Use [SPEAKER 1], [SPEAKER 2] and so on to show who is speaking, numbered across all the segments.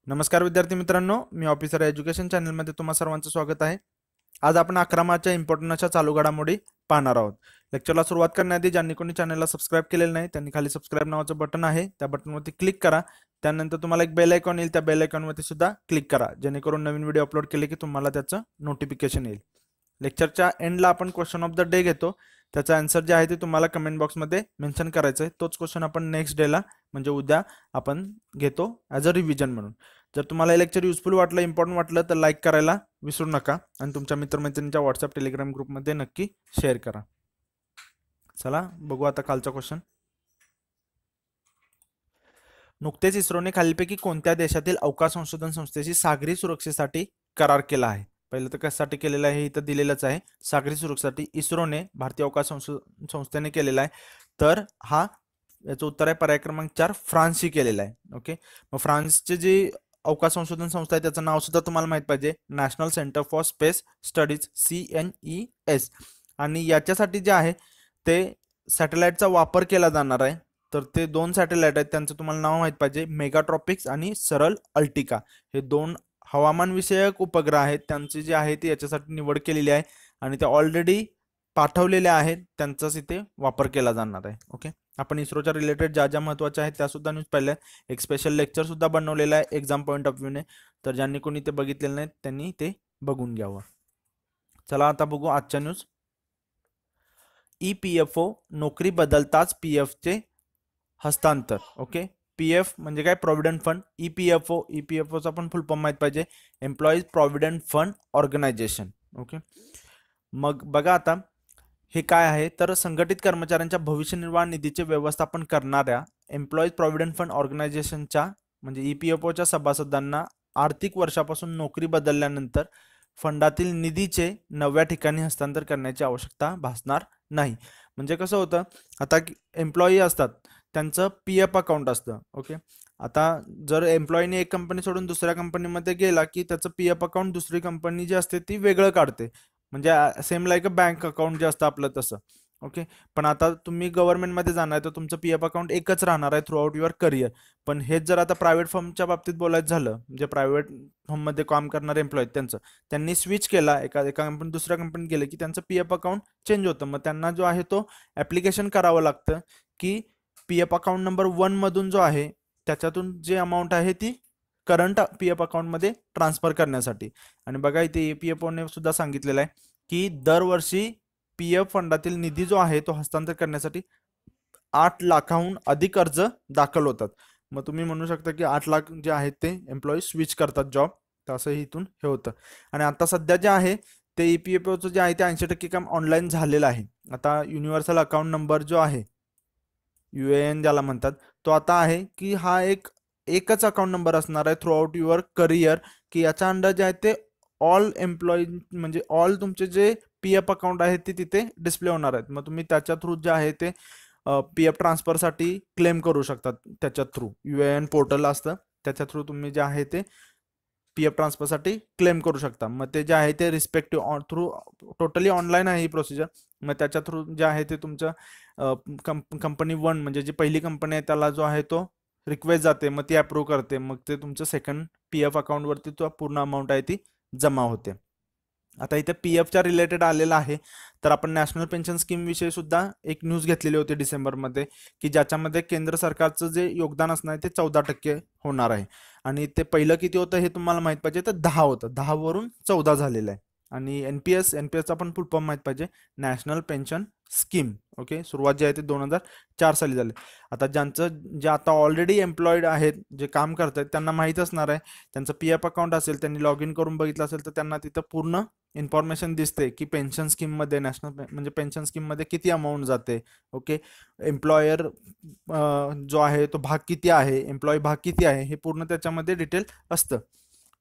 [SPEAKER 1] नमस्कार विद्यार्थी मित्रांनो, मी ऑफिसर एज्युकेशन चॅनलमध्ये तुम्हा सर्वांचं स्वागत आहे. आज आपण 11 मार्चच्या इम्पॉर्टंट अशा चालू घडामोडी पाहणार आहोत. लेक्चरला सुरुवात करण्याआधी ज्यांनी कोणी चॅनलला सबस्क्राईब केलेलं नाही त्यांनी खाली सबस्क्राईब नावाचं बटन आहे, त्या बटनवरती क्लिक करा. त्यानंतर तुम्हाला एक बेल आयकॉन येईल, त्या बेल आयकॉनवरती सुद्धा क्लिक करा, जेणेकरून नवीन व्हिडिओ अपलोड केले की तुम्हाला त्याचं नोटिफिकेशन येईल. लेक्चरच्या एंडला आपण क्वेश्चन ऑफ द डे घेतो. त्याचा आन्सर जे आहे ते तुम्हाला कमेंट बॉक्समध्ये मेन्शन करायचं आहे. तोच क्वेश्चन आपण नेक्स्ट डेला म्हणजे उद्या आपण घेतो ॲज अ रिव्हिजन म्हणून. जर तुम्हाला हे लेक्चर युजफुल वाटलं, इम्पॉर्टंट वाटलं तर लाईक करायला विसरू नका आणि तुमच्या मित्रमैत्रिणींच्या व्हॉट्सअप टेलिग्राम ग्रुपमध्ये नक्की शेअर करा. चला बघू आता कालचा क्वेश्चन. नुकतेच इस्रोने खालीलपैकी कोणत्या देशातील अवकाश संशोधन संस्थेशी सागरी सुरक्षेसाठी करार केला आहे? पहिलं तर कशासाठी केलेलं आहे हे इथं दिलेलंच आहे. सागरी सुरक्षेसाठी इस्रोने भारतीय अवकाश संस्थेने केलेला आहे. तर हा याचं उत्तर आहे पर्याय क्रमांक 4 फ्रान्सशी केलेला आहे. ओके, मग फ्रान्सचे जे अवकाश संशोधन संस्था आहे त्याचं नाव सुद्धा तुम्हाला माहित पाहिजे, national centre for space studies CNES. आणि याच्यासाठी जे आहे ते सॅटेलाइटचा वापर केला जाणार आहे. तर ते दोन सॅटेलाइट आहेत, त्यांचं तुम्हाला नाव माहित पाहिजे, मेगाट्रॉपिक्स आणि सरल अल्टिका. हे दोन हवामान विषयक उपग्रह आहेत, त्यांची जे आहे ती याच्यासाठी निवड केलेली आहे आणि ते ऑलरेडी पाठवलेले आहेत, त्यांचाच इथे वापर केला जाणार आहे. ओके, आपण इस्रोच्या रिलेटेड ज्या ज्या महत्त्वाच्या आहेत त्या सुद्धा न्यूज पाहिल्या. एक स्पेशल लेक्चर सुद्धा बनवलेला आहे एक्झाम पॉईंट ऑफ व्ह्यूने, तर ज्यांनी कोणी ते बघितलेलं नाही त्यांनी ते बघून घ्यावं. चला आता बघू आजच्या न्यूज. EPFO नोकरी बदलताच PFचे हस्तांतर. ओके, PF म्हणजे काय? Provident fund. EPFOचा पण फुल फॉर्म माहित पाहिजे, employees provident fund organisation. Okay, मग बघा आता हे काय आहे, तर संघटित कर्मचाऱ्यांच्या भविष्य निर्वाह निधीचे व्यवस्थापन करणाऱ्या एम्प्लॉईज प्रॉव्हिडंट फंड ऑर्गनायझेशनच्या म्हणजे EPFOच्या सभासदांना आर्थिक वर्षापासून नोकरी बदलल्यानंतर फंडातील निधीचे नव्या ठिकाणी हस्तांतर करण्याची आवश्यकता भासणार नाही. म्हणजे कसं होतं, आता एम्प्लॉई असतात त्यांचं PF अकाउंट असतं. ओके, आता जर एम्प्लॉईने एक कंपनी सोडून दुसऱ्या कंपनीमध्ये गेला की त्याचं PF अकाउंट दुसरी कंपनी जी असते ती वेगळं काढते, म्हणजे same like a bank account जे असतं आपलं तसं. ओके, पण आता तुम्ही गव्हर्नमेंटमध्ये जाणार तर तुमचं PF अकाउंट एकच राहणार आहे थ्रू आउट युअर करिअर. पण हेच जर आता प्रायव्हेट फर्मच्या बाबतीत बोलायचं झालं, म्हणजे प्रायव्हेट फर्ममध्ये काम करणारे एम्प्लॉई त्यांनी स्विच केला, एका कंपनी दुसऱ्या कंपनीत गेले की त्यांचं PF अकाउंट चेंज होतं. मग त्यांना जो आहे तो ॲप्लिकेशन करावं लागतं की PF अकाउंट नंबर 1 मधून जो आहे त्याच्यातून जे अमाऊंट आहे ती करंट PF अकाउंटमध्ये ट्रान्सफर करण्यासाठी. आणि बघा इथे EPFOने सुद्धा सांगितलेलं आहे की दरवर्षी PF फंडातील निधी जो आहे तो हस्तांतर करण्यासाठी 8 लाखाहून अधिक अर्ज दाखल होतात. मग तुम्ही म्हणू शकता की 8 लाख जे आहेत ते एम्प्लॉई स्विच करतात जॉब, तर असं इथून हे होतं. आणि आता सध्या जे आहे ते EPFOचं जे आहे ते 80% काम ऑनलाईन झालेलं आहे. आता युनिव्हर्सल अकाउंट नंबर जो आहे UAN ज्याला म्हणतात, तो आता आहे की हा एकच अकाउंट नंबर असणार आहे थ्रू आउट युअर करिअर, की याच्या अंडर जे आहे ते ऑल एम्प्लॉई म्हणजे ऑल तुमचे जे PF अकाउंट आहे ते तिथे डिस्प्ले होणार आहेत. मग तुम्ही त्याच्या थ्रू जे आहे ते PF ट्रान्सफरसाठी क्लेम करू शकतात. त्याच्या थ्रू UAN पोर्टल असतं, त्याच्या थ्रू तुम्ही जे आहे ते PF ट्रान्सफरसाठी क्लेम करू शकता. मग ते जे आहे ते रिस्पेक्टिव्ह थ्रू टोटली ऑनलाईन आहे ही प्रोसिजर. मग त्याच्या थ्रू जे आहे ते तुमचं कंपनी 1 म्हणजे जी पहिली कंपनी आहे त्याला जो आहे तो रिक्वेस्ट जाते, मग ती अप्रूव्ह करते, मग ते तुमचं सेकंड PF अकाउंटवरती तो पूर्ण अमाऊंट आहे ती जमा होते. आता इथे PFच्या रिलेटेड आलेला आहे, तर आपण नॅशनल पेन्शन स्कीम विषयी सुद्धा एक न्यूज घेतलेली होती डिसेंबरमध्ये, की ज्याच्यामध्ये केंद्र सरकारचं जे योगदान असणार ते 14% होणार आहे. आणि ते पहिलं किती होतं हे तुम्हाला माहित पाहिजे, तर 10 होतं, 10 वरून 14 झालेलं आहे. आणि NPSचा पण फुल फॉर्म माहित पाहिजे, नॅशनल पेन्शन स्कीम. ओके, सुरुवात जी आहे ते 2004 साली झाली. आता जे आता ऑलरेडी एम्प्लॉईड आहेत, जे काम करत आहेत त्यांना माहीत असणार आहे, त्यांचं PF अकाउंट असेल, त्यांनी लॉग इन करून बघितलं असेल तर त्यांना तिथं पूर्ण इन्फॉर्मेशन दिसते की पेन्शन स्कीममध्ये म्हणजे पेन्शन स्कीममध्ये किती अमाऊंट जाते. ओके, एम्प्लॉयर जो आहे तो भाग किती आहे, एम्प्लॉई भाग किती आहे, हे पूर्ण त्याच्यामध्ये डिटेल असतं.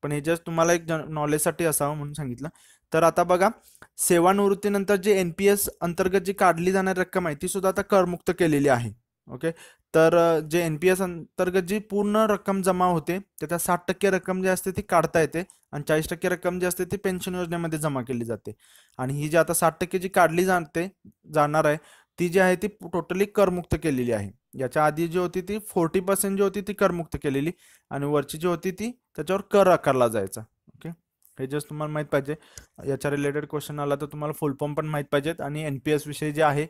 [SPEAKER 1] पण हे जस्ट तुम्हाला एक नॉलेजसाठी असावं म्हणून सांगितलं. तर आता बघा, सेवानिवृत्तीनंतर जे NPS अंतर्गत जी काढली जाणारी रक्कम आहे ती सुद्धा आता करमुक्त केलेली आहे. ओके, तर जे NPS अंतर्गत जी पूर्ण रक्कम जमा होते त्याच्या 60% रक्कम जी असते ती काढता येते आणि 40% रक्कम जी असते ती पेन्शन योजनेमध्ये जमा केली जाते. आणि ही जी आता 60% जी काढली जाणार आहे ती जी आहे ती टोटली करमुक्त केलेली आहे. याच्या आधी जी होती ती 40% जी होती ती करमुक्त केलेली आणि वरची जी होती ती त्याच्यावर कर आकारला जायचा. ओके, हे जस्ट तुम्हाला माहित पाहिजे. याच्या रिलेटेड क्वेश्चन आला तर तुम्हाला फुल फॉर्म पण माहित पाहिजेत आणि एनपीएस विषयी जे आहे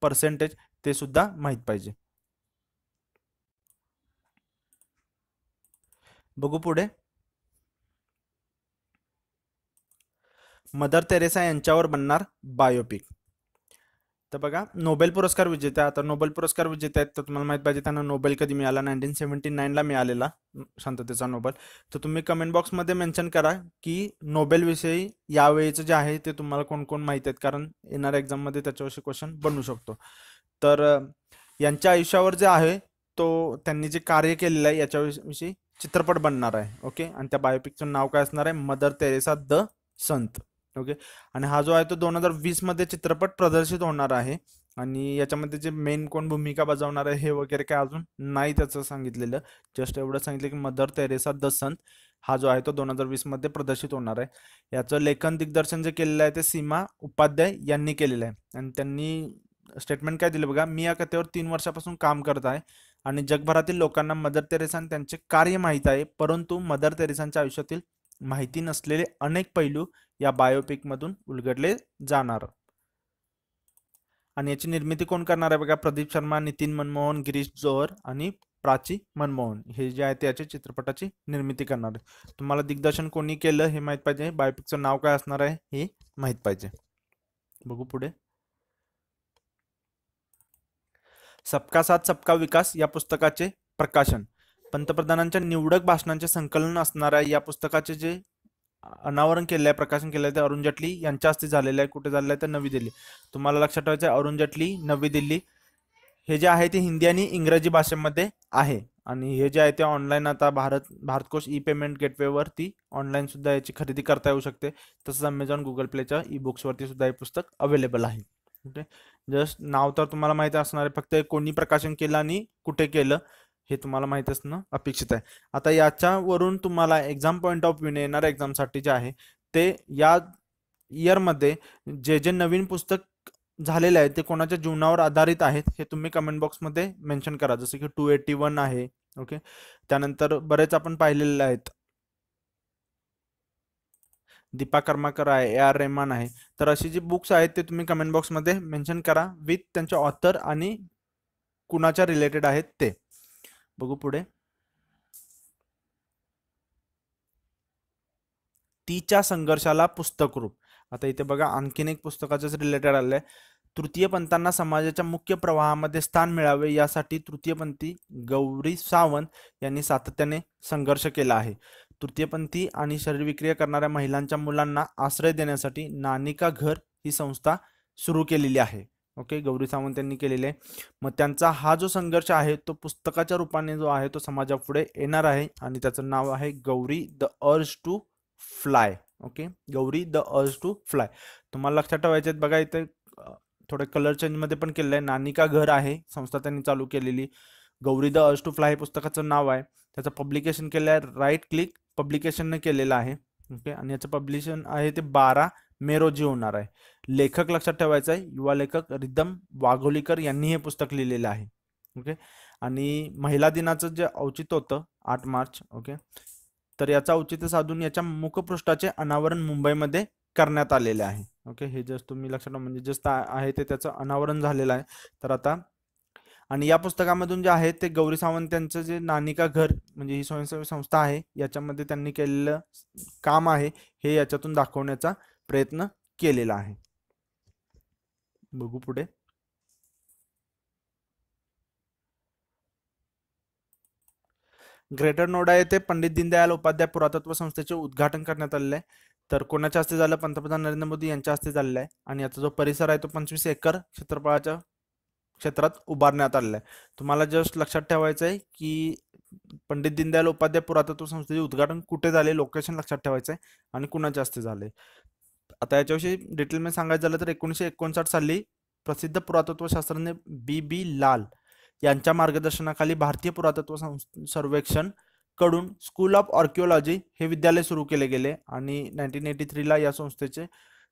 [SPEAKER 1] पर्सेंटेज ते सुद्धा माहित पाहिजे. बघू पुढे. मदर तेरेसा यांच्यावर बनणार बायोपिक. तर बघा, नोबेल पुरस्कार विजेत्या, आता नोबेल पुरस्कार विजेते आहेत तर तुम्हाला माहित पाहिजे त्यांना नोबेल कधी मिळाला, 1979ला मिळालेला शांततेचा नोबेल. तर तुम्ही कमेंट बॉक्समध्ये मेन्शन करा की नोबेल विषयी यावेळीचं जे आहे ते तुम्हाला कोण कोण माहित आहेत, कारण येणाऱ्या एक्झाममध्ये त्याच्याविषयी क्वेश्चन बनू शकतो. तर यांच्या आयुष्यावर जे आहे तो त्यांनी जे कार्य केलेलं आहे याच्याविषयी चित्रपट बनणार आहे. ओके, आणि त्या बायोपिकचं नाव काय असणार आहे? Mother Theresa the Sant. Okay, आणि हा जो आहे तो 2020 मध्ये चित्रपट प्रदर्शित होणार आहे. आणि याच्यामध्ये जे मेन कोण भूमिका बजावणार आहे हे वगैरे काय अजून नाही त्याचं सांगितलेलं. जस्ट एवढं सांगितलं की मदर तेरेसा द संत हा जो आहे तो 2020 मध्ये प्रदर्शित होणार आहे. याचं लेखन दिग्दर्शन जे केलेलं आहे ते सीमा उपाध्याय यांनी केलेलं आहे. आणि त्यांनी स्टेटमेंट काय दिलं बघा, मी या कथेवर 3 वर्षापासून काम करत आहे आणि जगभरातील लोकांना मदर तेरेसा आणि त्यांचे कार्य माहीत आहे, परंतु मदर तेरेसांच्या आयुष्यातील माहिती नसलेले अनेक पैलू या बायोपिक मधून उलगडले जाणार. आणि याची निर्मिती कोण करणार आहे बघा? प्रदीप शर्मा, नितीन मनमोहन, गिरीश जोहर आणि प्राची मनमोहन हे जे आहे ते याच्या चित्रपटाची निर्मिती करणार आहे. तुम्हाला दिग्दर्शन कोणी केलं हे माहित पाहिजे, बायोपिकचं नाव काय असणार आहे हे माहित पाहिजे. बघू पुढे. सबका साथ सबका विकास या पुस्तकाचे प्रकाशन. पंतप्रधानांच्या निवडक भाषणांचे संकलन असणाऱ्या या पुस्तकाचे जे अनावरण केलं आहे, प्रकाशन केलं आहे ते अरुण जेटली यांच्या हस्ते झालेलं आहे. कुठे झालेलं आहे तर नवी दिल्ली. तुम्हाला लक्षात ठेवायचं आहे अरुण जेटली, नवी दिल्ली. हे जे आहे ते हिंदी आणि इंग्रजी भाषेमध्ये आहे. आणि हे जे आहे ते ऑनलाईन आता भारतकोश ई पेमेंट गेटवेवरती ऑनलाईन सुद्धा याची खरेदी करता येऊ शकते. तसंच अमेझॉन, गुगल प्लेच्या ई बुक्सवरती सुद्धा हे पुस्तक अवेलेबल आहे. ओके, जस्ट नाव तर तुम्हाला माहिती असणार आहे, फक्त कोणी प्रकाशन केलं आणि कुठे केलं हे तुम्हाला माहित असणं अपेक्षित आहे. आता याच्यावरून तुम्हाला एक्झाम पॉईंट ऑफ व्ह्यू येणाऱ्या एक्झामसाठी जे आहे ते या इयरमध्ये जे जे नवीन पुस्तक झालेले आहेत ते कोणाच्या जीवनावर आधारित आहेत हे तुम्ही कमेंट बॉक्समध्ये मेन्शन करा. जसं की 281 आहे. ओके, त्यानंतर बरेच आपण पाहिलेले आहेत, दीपा कर्माकर आहे, ए आर रेहमान आहे. तर अशी जी बुक्स आहेत ते तुम्ही कमेंट बॉक्समध्ये मेन्शन करा विथ त्यांचे ऑथर आणि कुणाच्या रिलेटेड आहेत ते. बघू पुढे. तीच्या संघर्षाला पुस्तक रूप. आता इथे बघा आणखीन एक पुस्तकाचंच रिलेटेड आलंय. तृतीयपंथांना समाजाच्या मुख्य प्रवाहामध्ये स्थान मिळावे यासाठी तृतीयपंथी गौरी सावंत यांनी सातत्याने संघर्ष केला आहे. तृतीयपंथी आणि शरीरविक्रिया करणाऱ्या महिलांच्या मुलांना आश्रय देण्यासाठी नानिका घर ही संस्था सुरू केलेली आहे. ओके, गौरी सावंत यांनी केलेले आहे. मग त्यांचा हा जो संघर्ष आहे तो पुस्तकाच्या रूपाने जो आहे तो समाजापुढे येणार आहे आणि त्याचं नाव आहे Gauri the urge to fly. Okay, Gauri the urge to fly. तुम्हाला लक्षात ठेवायचे बघा, इथे थोडे कलर चेंज मध्ये पण केलेलं आहे. नानिका घर आहे संस्था त्यांनी चालू केलेली. Gauri the urge to fly हे पुस्तकाचं नाव आहे. त्याचं पब्लिकेशन केलं आहे राईट क्लिक पब्लिकेशनने केलेलं आहे. ओके, आणि याचं पब्लिकेशन आहे ते 12 मे रोजी होणार आहे. लेखक लक्षात ठेवायचा आहे युवा लेखक रिदम वाघोलीकर यांनी हे पुस्तक लिहिलेलं आहे. ओके, आणि महिला दिनाचं जे औचित्य होतं 8 मार्च. ओके, तर याचं औचित्य साधून याच्या मुखपृष्ठाचे अनावरण मुंबईमध्ये करण्यात आलेले आहे. ओके, हे जस्ट तुम्ही लक्षात म्हणजे जस्ट आहे ते त्याचं अनावरण झालेलं आहे. तर आता आणि या पुस्तकामधून जे आहे ते गौरी सावंत यांचं जे नानिका घर म्हणजे ही स्वयंसेवी संस्था आहे याच्यामध्ये त्यांनी केलेलं काम आहे हे याच्यातून दाखवण्याचा प्रयत्न केलेला आहे. बघू पुढे. ग्रेटर नोएडा येथे पंडित दीनदयाल उपाध्याय पुरातत्व संस्थेचे उद्घाटन करण्यात आलेले आहे. तर कोणाच्या हस्ते झालं? पंतप्रधान नरेंद्र मोदी यांच्या हस्ते झालेला आहे. आणि याचा जो परिसर आहे तो 25 एकर क्षेत्रफळाच्या क्षेत्रात उभारण्यात आलेला आहे. तुम्हाला जस्ट लक्षात ठेवायचं आहे की पंडित दीनदयाल उपाध्याय पुरातत्व संस्थेचे उद्घाटन कुठे झाले, लोकेशन लक्षात ठेवायचं आहे आणि कुणाच्या हस्ते झाले. आता याच्याविषयी डिटेलमध्ये सांगायचं झालं तर 1959 साली प्रसिद्ध पुरातत्व शास्त्रज्ञ बी लाल यांच्या मार्गदर्शनाखाली भारतीय पुरातत्व सर्वेक्षण कडून स्कूल ऑफ आर्किओलॉजी हे विद्यालय सुरू केले गेले आणि 1983ला या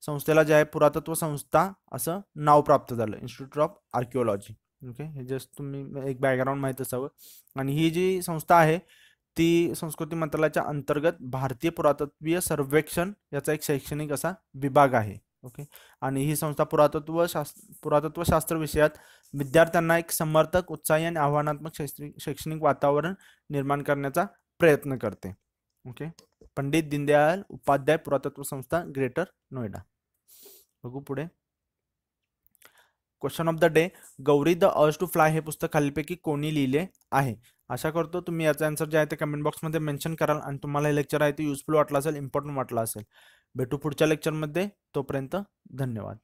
[SPEAKER 1] संस्थेला जे आहे पुरातत्व संस्था असं नाव प्राप्त झालं, इन्स्टिट्यूट ऑफ आर्किओलॉजी. ओके, हे जस्ट तुम्ही एक बॅकग्राऊंड माहीत असावं. आणि ही जी संस्था आहे ती संस्कृती मंत्रालयाच्या अंतर्गत भारतीय पुरातत्वीय सर्वेक्षण याचा एक शैक्षणिक असा विभाग आहे. ओके, आणि ही संस्था पुरातत्व शास्त्र विषयात विद्यार्थ्यांना एक समर्थक, उत्साही आणि आव्हानात्मक शैक्षणिक वातावरण निर्माण करण्याचा प्रयत्न करते. ओके, पंडित दीनदयाल उपाध्याय पुरातत्व संस्था, ग्रेटर नोएडा. बघू पुढे. Question of the day, Gauri the urge to fly हे पुस्तक खालीलपैकी कोणी लिहिले आहे? आशा करतो तुम्ही याचा आन्सर जे आहे ते कमेंट बॉक्समध्ये मेन्शन कराल आणि तुम्हाला हे लेक्चर आहे ते युजफुल वाटलं असेल, इम्पॉर्टंट वाटलं असेल. भेटू पुढच्या लेक्चरमध्ये, तोपर्यंत धन्यवाद.